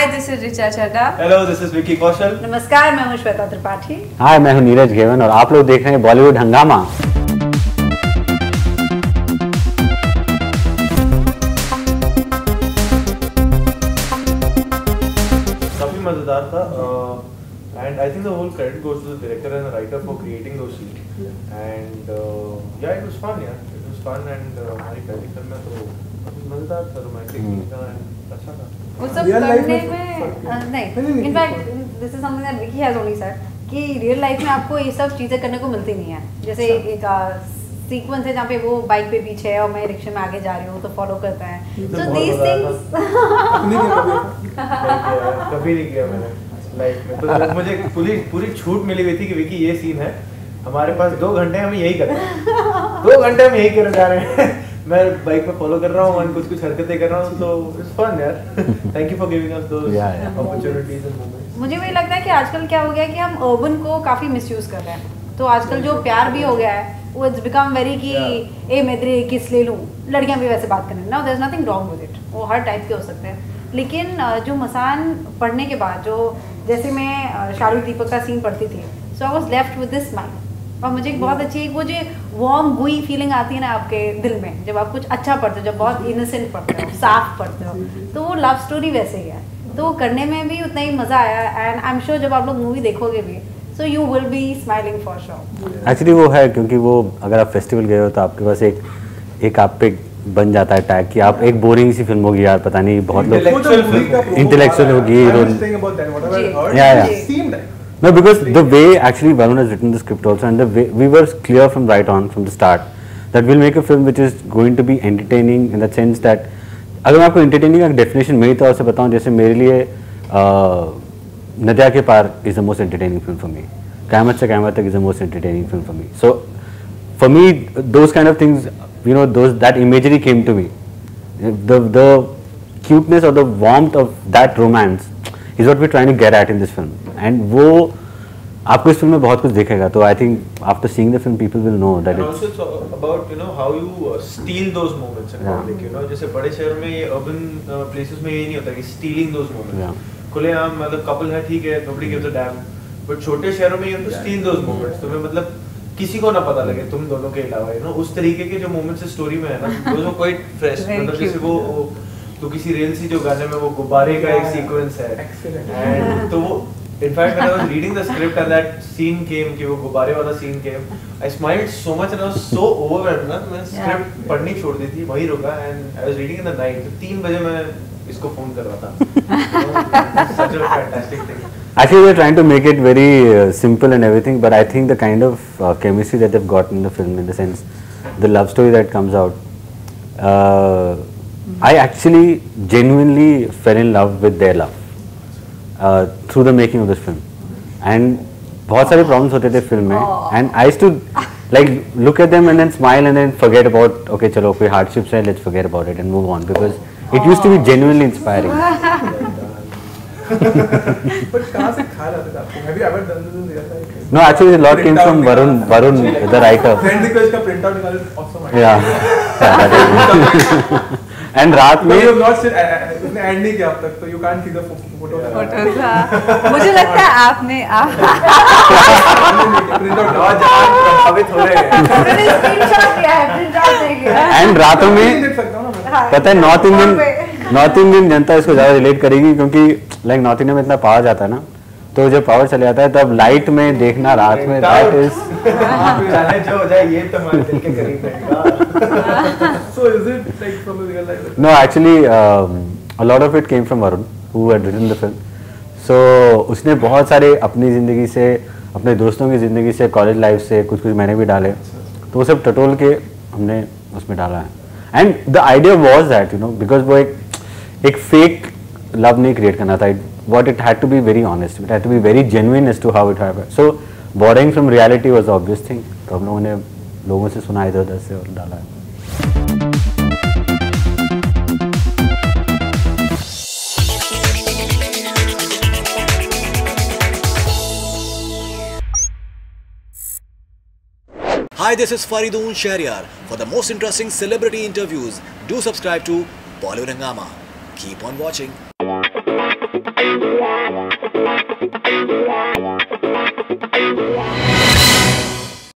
Hi, this is Richa Chadha. Hello, this is Vicky Kaushal. नमस्कार, मैं हूँ श्वेता त्रिपाठी. हाय, मैं हूँ नीरज घेवन और आप लोग देख रहे हैं बॉलीवुड हंगामा. काफी मजेदार था and I think the whole credit goes to the director and the writer for creating those scenes. And yeah, it was fun, yeah. It was fun and हमारी पहली फिल्म में तो काफी मजेदार था, रोमांटिक था and अच्छा था. वो सब करने में नहीं. In fact, this is something that Vicky has only said कि रियल लाइफ में आपको ये सब चीजें करने को मिलती नहीं है. जैसे एक सीक्वेंस है जहाँ पे वो बाइक पे पीछे है और मैं रिक्शे में आगे जा रही हूँ तो फॉलो करता है. So these things कभी नहीं किया मैंने लाइफ में. तो मुझे पूरी छूट मिली हुई थी कि विकी ये सीन है, हमारे पास 2 घंटे हम यही कर रहे हैं. 2 घंटे हम यही कर जा रहे हैं. मैं बाइक पे फॉलो कर रहा हूँ और कुछ हरकतें कर रहा हूँ, तो इट्स फन यार. Thank you for giving us those opportunities and moments. मुझे वही लगता है कि आजकल क्या हो गया है कि हम अर्बन को काफी मिसयूज कर रहे हैं. तो आजकल जो प्यार भी हो गया है वो इट्स बिकम वेरी कि ए मैं तेरे किस ले लूँ. लड़कियाँ भी वैसे बात करें ना, there is nothing wrong with it. वो हर टाइप के हो सकते हैं. लेकिन जो मसान पढ़ने के बाद जो जैसे मैं शाहरुख दीपक का सीन पढ़ती थी, so I was left with this smile. और मुझे एक बहुत अच्छी वो जो वार्म गुई फीलिंग आती है ना आपके दिल में जब आप कुछ अच्छा पढ़ते हो, जब बहुत इनोसेंट पढ़ते हो, साफ पढ़ते हो, तो वो लव स्टोरी वैसे ही है. तो करने में भी उतना ही मज़ा आया. एंड आई एम श्योर जब आप लोग मूवी देखोगे भी so you will be smiling for sure. Actually वो है क्योंकि वो अगर आप फेस्टिवल गए हो तो आपके पास एक आप पे बन जाता है टैग कि आप एक बोरिंग सी फिल्म होगी यार, पता नहीं बहुत लोग इंटेलेक्चुअल होगी. No, because the way actually Varun has written the script also, and the way we were clear from right on from the start that we'll make a film which is going to be entertaining in the sense that अगर मैं आपको entertaining का definition मेरी तरफ से बताऊं, जैसे मेरे लिए नदिया के पार is the most entertaining film for me. क़यामत से क़यामत तक is the most entertaining film for me. So for me those kind of things, you know, that imagery came to me. The cuteness or the warmth of that romance is what we're trying to get at in this film. And वो आपको इस film में बहुत कुछ दिखेगा. तो I think after seeing the film people will know that it's also about, you know, how you steal those moments in public. You know, जैसे बड़े शहर में ये urban places में ये नहीं होता कि stealing those moments. खुलेआम मतलब couple है ठीक है, nobody gives a damn. But छोटे शहरों में you have to steal those moments. तुम्हें मतलब किसी को ना पता लगे तुम दोनों के अलावा, you know, उस तरीके के जो moments स्टोरी में है ना, those are quite fresh. मतलब जैसे वो तो किसी रेल सी जो गाने में वो गुब्बारे का एक सीक्वेंस है. And तो वो in fact when I was reading the script and that scene came कि वो गुब्बारे वाला scene came, I smiled so much and I was so overwhelmed ना, मैंने script पढ़नी छोड़ दी थी, वहीं रुका and I was reading in the night. तो 3 बजे मैं इसको फोन कर रहा था. Such a fantastic thing. Actually, they're trying to make it very simple and everything, but I think the kind of chemistry that they've got in the film, in the sense, the love story that comes out, I actually genuinely fell in love with their love through the making of this film. And बहुत सारे problems होते थे film में, and I used to like look at them and then smile and then forget about, okay चलो कोई hardships है, let's forget about it and move on, because it used to be genuinely inspiring. But कहाँ से खा रहा था आपको? Have you ever done this in real life? No, actually a lot came from Varun, the writer. Friend request का print out निकाले, awesome idea. Yeah. And रात में you have not seen, उसने ऐड नहीं किया अब तक, तो you can't see the photos. मुझे लगता है आपने print out अभी थोड़े स्क्रीनशॉट किया है, प्रिंट आउट नहीं किया. एंड रातों में देख सकता हूँ ना. पता है नॉर्थ इंडियन जनता इसको ज़्यादा रिलेट करेगी क्योंकि लाइक नॉर्थ इंडिया में इतना पावर जाता है ना, तो जब पावर चले जाता है तब लाइट में देखना रात में, दैट इज चाहे जो हो जाए ये तुम्हारे दिल के करीब है. So is it like from the real life? No, actually a lot of it came from Varun who had written the film. So उसने बहुत सारे अपनी ज़िंदगी से, अपने दोस्तों की ज़िंदगी से, कॉलेज लाइफ से कुछ मैंने भी डाले, तो वो सब टटोल के हमने उसमें डाला है. And the idea was that, you know, because वो एक फेक लव नहीं क्रिएट करना था. What it had to be very honest, it had to be very genuine as to how it happened. So borrowing from reality was the obvious thing. तो हम लोगों ने लोगों से सुना इधर-उधर से और डाला है. Hi, this is Faridoon Shahryar. For the most interesting celebrity interviews, do subscribe to Bollywood Hangama. Keep on watching. Yeah.